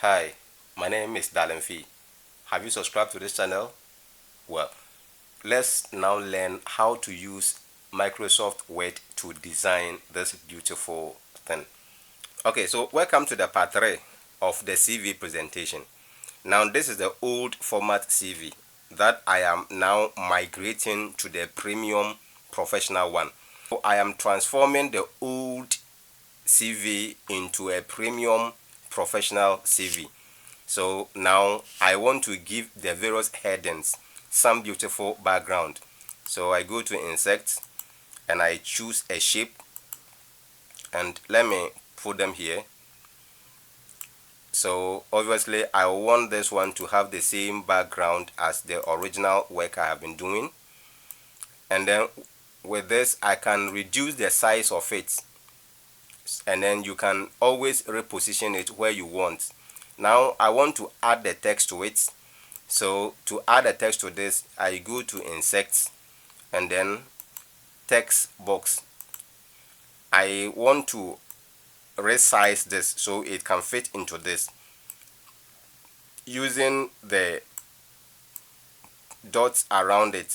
Hi, my name is Dalen Fee. Have you subscribed to this channel? Well, let's now learn how to use Microsoft Word to design this beautiful thing. Okay, so welcome to the part 3 of the CV presentation. Now this is the old format CV that I am now migrating to the premium professional one. So I am transforming the old CV into a premium professional CV. So now I want to give the various headings some beautiful background. So I go to insert and I choose a shape, and let me put them here. So obviously I want this one to have the same background as the original work I have been doing, and then with this I can reduce the size of it, and then you can always reposition it where you want. Now I want to add the text to it. So to add a text to this, I go to insert and then text box. I want to resize this so it can fit into this using the dots around it.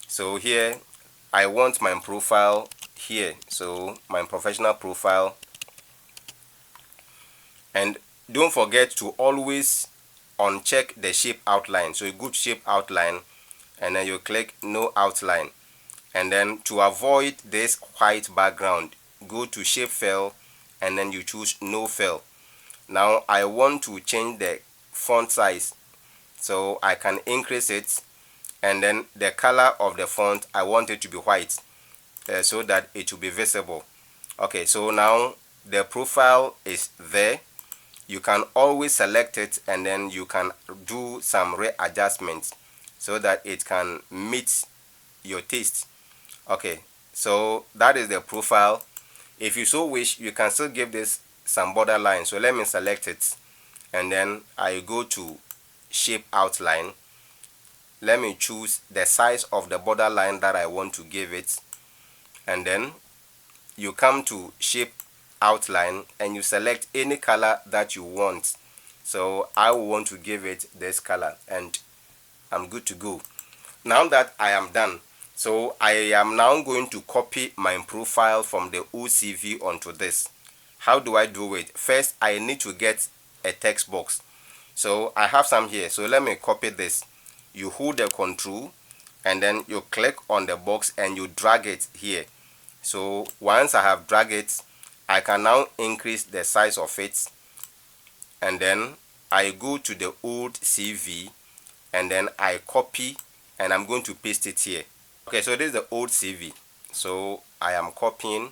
So here I want my profile here, so my professional profile, and don't forget to always uncheck the shape outline. So you go to shape outline and then you click no outline, and then to avoid this white background, go to shape fill and then you choose no fill. Now I want to change the font size, so I can increase it, and then the color of the font I want it to be white, so that it will be visible. Okay, so now the profile is there. You can always select it and then you can do some readjustments so that it can meet your taste. Okay, so that is the profile. If you so wish, you can still give this some borderline. So let me select it and then I go to shape outline. Let me choose the size of the borderline that I want to give it, and then you come to shape outline and you select any color that you want. So I want to give it this color and I'm good to go. Now that I am done, so I am now going to copy my profile from the OCV onto this. How do I do it? First, I need to get a text box. So I have some here. So let me copy this. You hold the control and then you click on the box and you drag it here. So once I have dragged it, I can now increase the size of it, and then I go to the old CV and then I copy and I'm going to paste it here. Okay, so this is the old CV. So I am copying,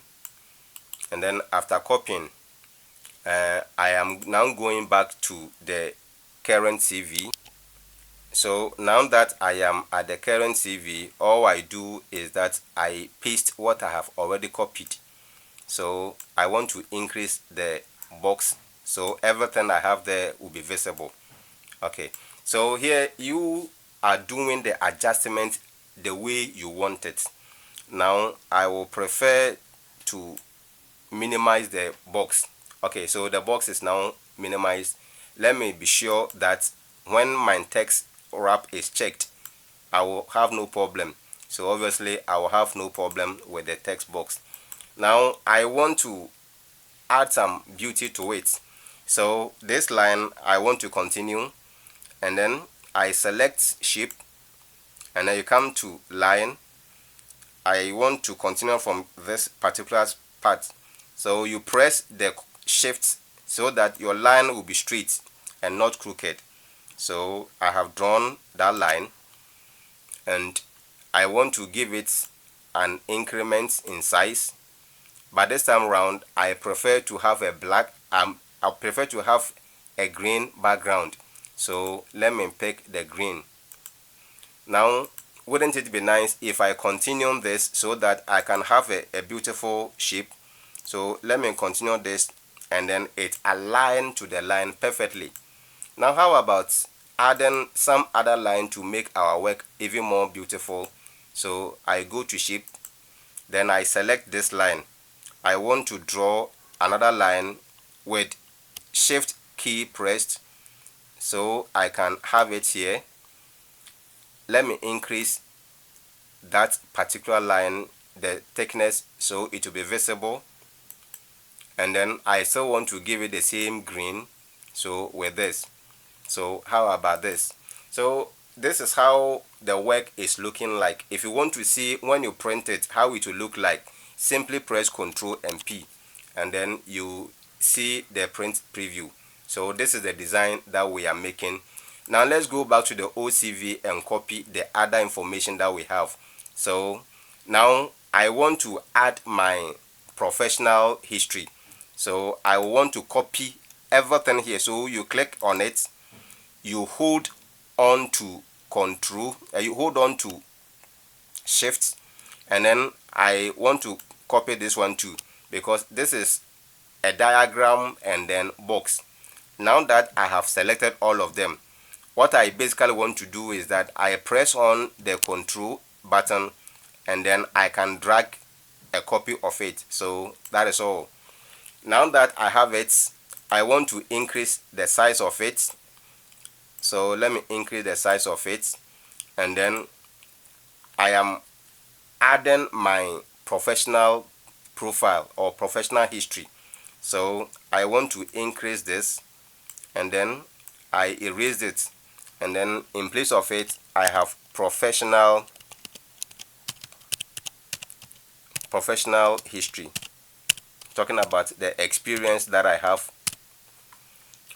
and then after copying, I am now going back to the current CV. So now that I am at the current CV, all I do is that I paste what I have already copied. So I want to increase the box so everything I have there will be visible. Okay, so here you are doing the adjustment the way you want it. Now I will prefer to minimize the box. Okay, so the box is now minimized. Let me be sure that when my text wrap is checked, I will have no problem. So obviously I will have no problem with the text box. Now I want to add some beauty to it. So this line I want to continue, and then I select shape and then you come to line. I want to continue from this particular part. So you press the shift so that your line will be straight and not crooked. So I have drawn that line and I want to give it an increment in size. But this time around I prefer to have a black, I prefer to have a green background. So let me pick the green. Now wouldn't it be nice if I continue this so that I can have a beautiful shape? So let me continue this and then it aligns to the line perfectly. Now how about adding some other line to make our work even more beautiful? So I go to shape, then I select this line. I want to draw another line with shift key pressed, so I can have it here. Let me increase that particular line, the thickness, so it will be visible. And then I still want to give it the same green, so with this. So how about this? So this is how the work is looking like. If you want to see when you print it how it will look like, simply press Ctrl and P, and then you see the print preview. So this is the design that we are making. Now let's go back to the OCV and copy the other information that we have. So now I want to add my professional history. So I want to copy everything here. So you click on it, you hold on to Control, you hold on to Shift, and then I want to copy this one too, because this is a diagram and then box. Now that I have selected all of them, what I basically want to do is that I press on the Control button and then I can drag a copy of it. So that is all. Now that I have it, I want to increase the size of it. So let me increase the size of it, and then I am adding my professional profile or professional history. So I want to increase this, and then I erase it, and then in place of it I have professional history, talking about the experience that I have.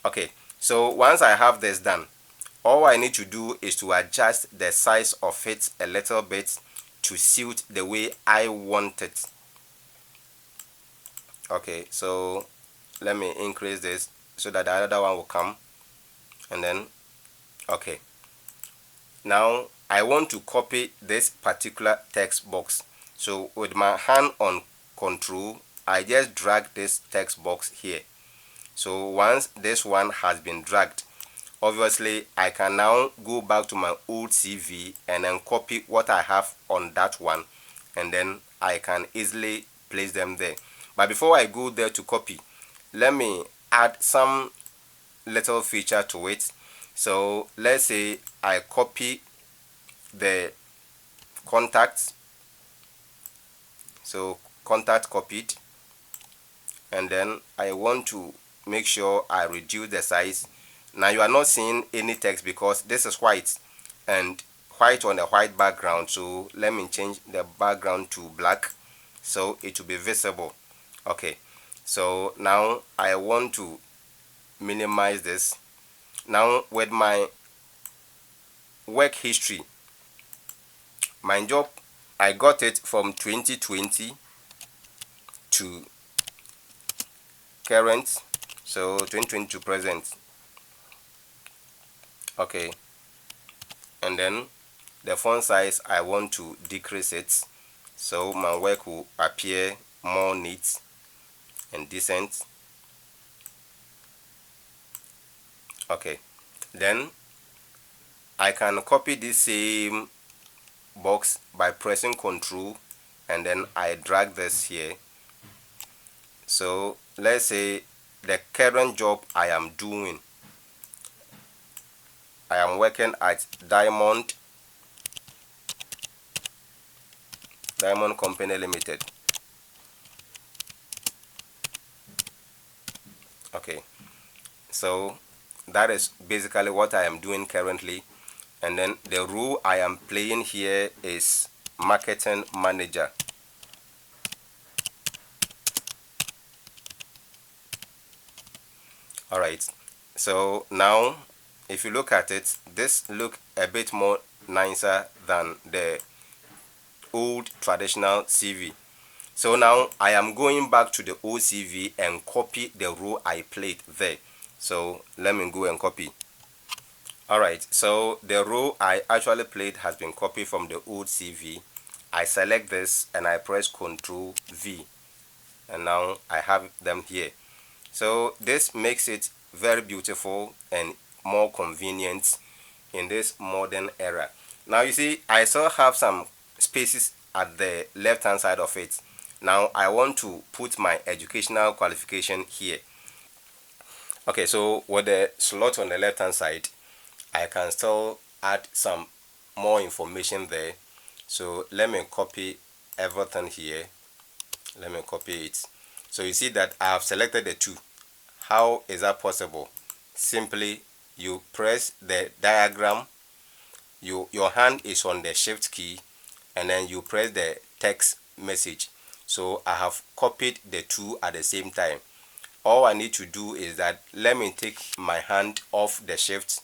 Okay, so once I have this done, all I need to do is to adjust the size of it a little bit to suit the way I want it. Okay, so let me increase this so that the other one will come, and then okay, now I want to copy this particular text box. So with my hand on Control, I just drag this text box here. So once this one has been dragged, obviously I can now go back to my old CV and then copy what I have on that one, and then I can easily place them there. But before I go there to copy, let me add some little feature to it. So let's say I copy the contacts, so contact copied, and then I want to make sure I reduce the size. Now you are not seeing any text because this is white, and white on a white background. So let me change the background to black so it will be visible. Okay, so now I want to minimize this. Now with my work history, my job, I got it from 2020 to current, so 2020 to present. Okay, and then the font size, I want to decrease it so my work will appear more neat and decent. Okay, then I can copy this same box by pressing Control, and then I drag this here. So let's say the current job I am doing, I am working at Diamond Company Limited. Okay, so that is basically what I am doing currently, and then the role I am playing here is marketing manager. Alright, so now if you look at it, this look a bit more nicer than the old traditional CV. So now I am going back to the old CV and copy the row I played there. So let me go and copy. Alright, so the row I actually played has been copied from the old CV. I select this and I press Ctrl V, and now I have them here. So this makes it very beautiful and more convenient in this modern era. Now you see, I still have some spaces at the left hand side of it. Now I want to put my educational qualification here. Okay, so with the slot on the left hand side, I can still add some more information there. So let me copy everything here. Let me copy it. So you see that I have selected the 2. How is that possible? Simply you press the diagram, your hand is on the shift key, and then you press the text message. So I have copied the 2 at the same time. All I need to do is that let me take my hand off the shift.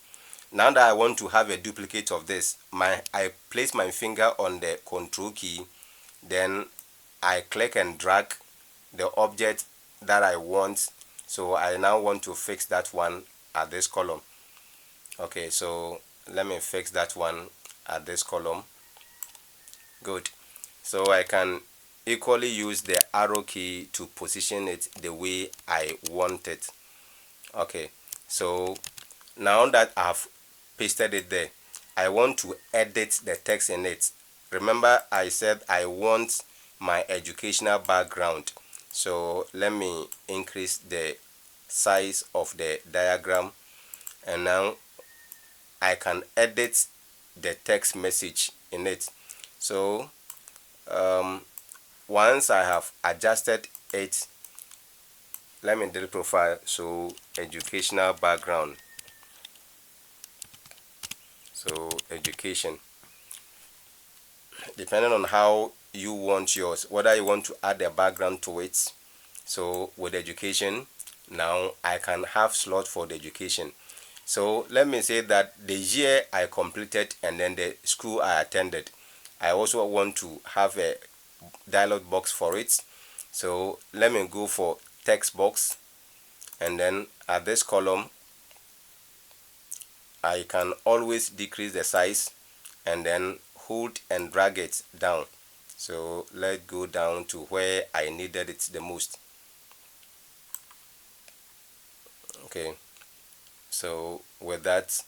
Now that I want to have a duplicate of this, I place my finger on the control key, then I click and drag the object that I want. So I now want to fix that one at this column. Okay, so let me fix that one at this column. Good. So I can equally use the arrow key to position it the way I want it. Okay, so now that I've pasted it there, I want to edit the text in it. Remember I said I want my educational background. So let me increase the size of the diagram, and now I can edit the text message in it. So once I have adjusted it, let me delete profile. So educational background, so education, depending on how you want yours, whether you want to add a background to it. So with education, now I can have slot for the education. So let me say that the year I completed and then the school I attended. I also want to have a dialog box for it. So let me go for text box, and then at this column I can always decrease the size and then hold and drag it down. So let's go down to where I needed it the most. Okay, so with that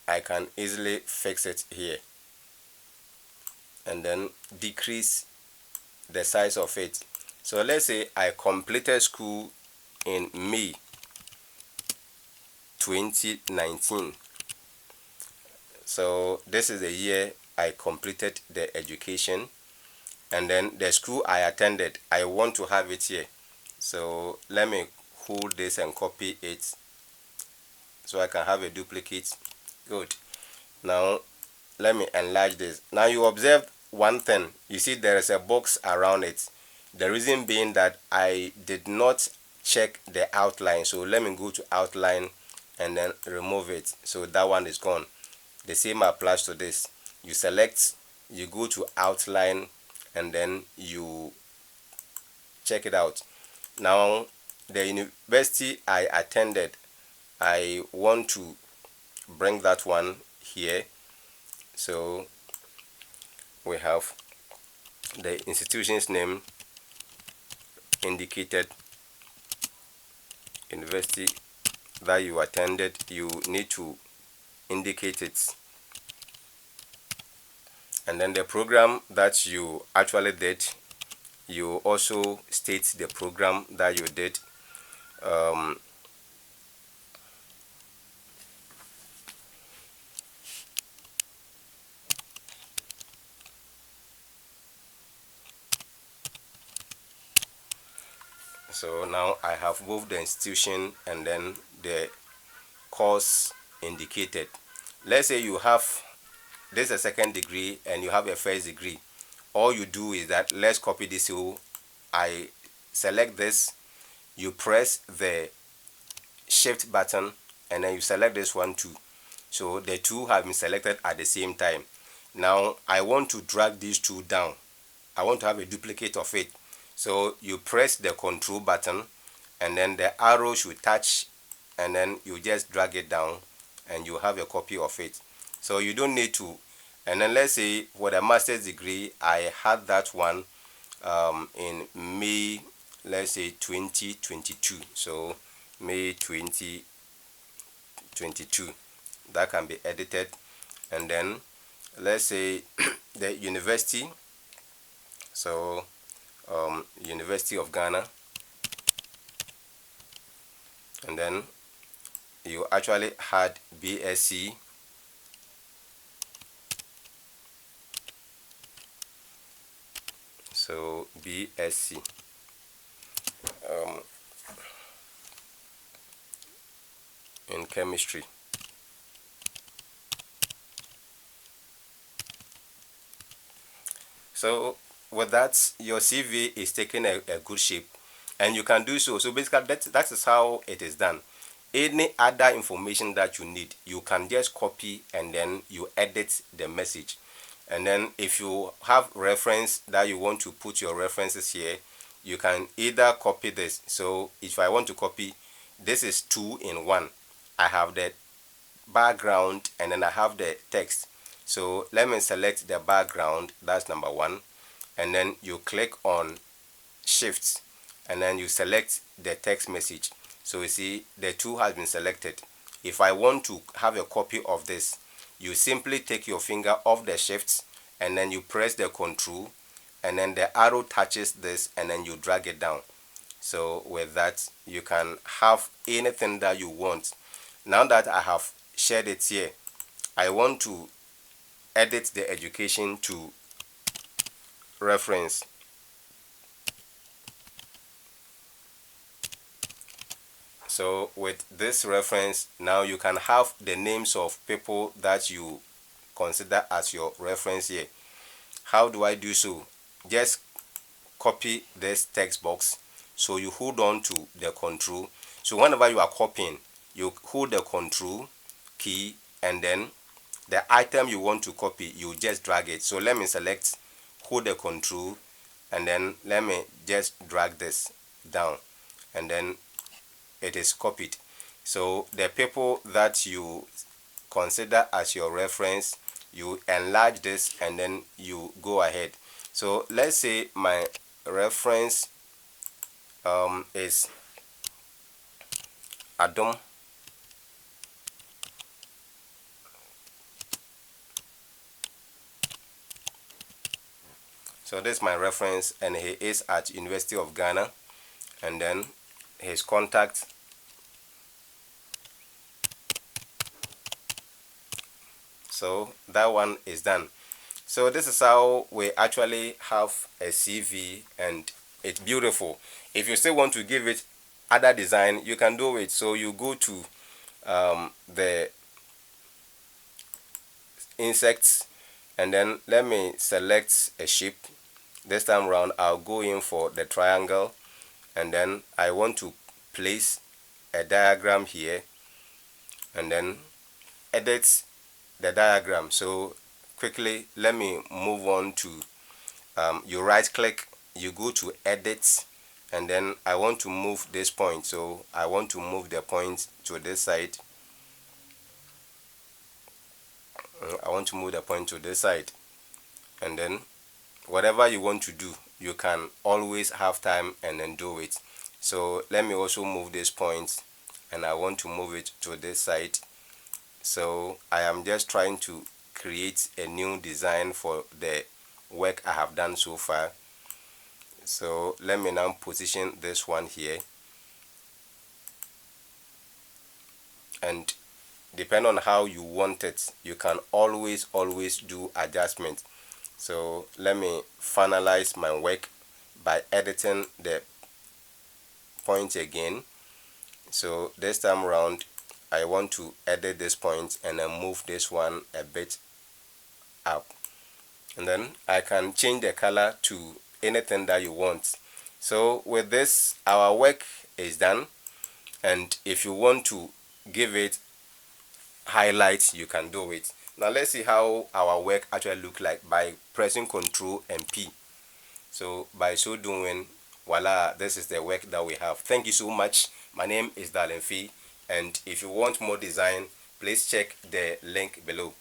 I can easily fix it here and then decrease the size of it. So let's say I completed school in May 2019. So this is the year I completed the education, and then the school I attended, I want to have it here. So let me hold this and copy it so I can have a duplicate. Good. Now let me enlarge this. Now you observe one thing. You see there is a box around it. The reason being that I did not check the outline. So let me go to outline and then remove it. So that one is gone. The same applies to this. You select, you go to outline, and then you check it out. Now the university I attended, I want to bring that one here. So we have the institution's name indicated, university that you attended, you need to indicate it, and then the program that you actually did, you also state the program that you did. So now I have both the institution and then the course indicated. Let's say you have this is a second degree and you have a first degree. All you do is that let's copy this. So I select this, you press the shift button, and then you select this one too. So the two have been selected at the same time. Now I want to drag these two down. I want to have a duplicate of it. So you press the control button, and then the arrow should touch, and then you just drag it down and you have a copy of it. So you don't need to. And then let's say for the master's degree, I had that one in May, let's say 2022. So May 2022, that can be edited. And then let's say the university, so University of Ghana, and then you actually had BSc, so BSc in chemistry. So with that, your CV is taking a good shape, and you can do so. So basically, that is how it is done. Any other information that you need, you can just copy and then you edit the message. And then if you have reference that you want to put your references here, you can either copy this. So if I want to copy, this is 2 in 1. I have the background and then I have the text. So let me select the background, that's number 1, and then you click on shift and then you select the text message. So you see the 2 has been selected. If I want to have a copy of this, you simply take your finger off the shift and then you press the control and then the arrow touches this and then you drag it down. So with that, you can have anything that you want. Now that I have shared it here, I want to edit the education to reference. So with this reference, now you can have the names of people that you consider as your reference here. How do I do so? Just copy this text box. So you hold on to the control. So whenever you are copying, you hold the control key and then the item you want to copy, you just drag it. So let me select, hold the control, and then let me just drag this down, and then it is copied. So the people that you consider as your reference, you enlarge this and then you go ahead. So let's say my reference is Adam. So this is my reference and he is at University of Ghana, and then his contact. So that one is done. So this is how we actually have a CV, and it's beautiful. If you still want to give it other design, you can do it. So you go to the insects and then let me select a shape. This time around I'll go in for the triangle, and then I want to place a diagram here and then edit the diagram. So quickly let me move on to you right click, you go to edit, and then I want to move this point. So I want to move the point to this side. I want to move the point to this side, and then whatever you want to do, you can always have time and then do it. So let me also move this point and I want to move it to this side. So I am just trying to create a new design for the work I have done so far. So let me now position this one here, and depending on how you want it, you can always do adjustment. So let me finalize my work by editing the point again. So this time around I want to edit this point and then move this one a bit up, and then I can change the color to anything that you want. So with this, our work is done, and if you want to give it highlights, you can do it. Now let's see how our work actually look like by pressing Ctrl and P. So by so doing, voila, this is the work that we have. Thank you so much. My name is Darlin Fee, and if you want more design, please check the link below.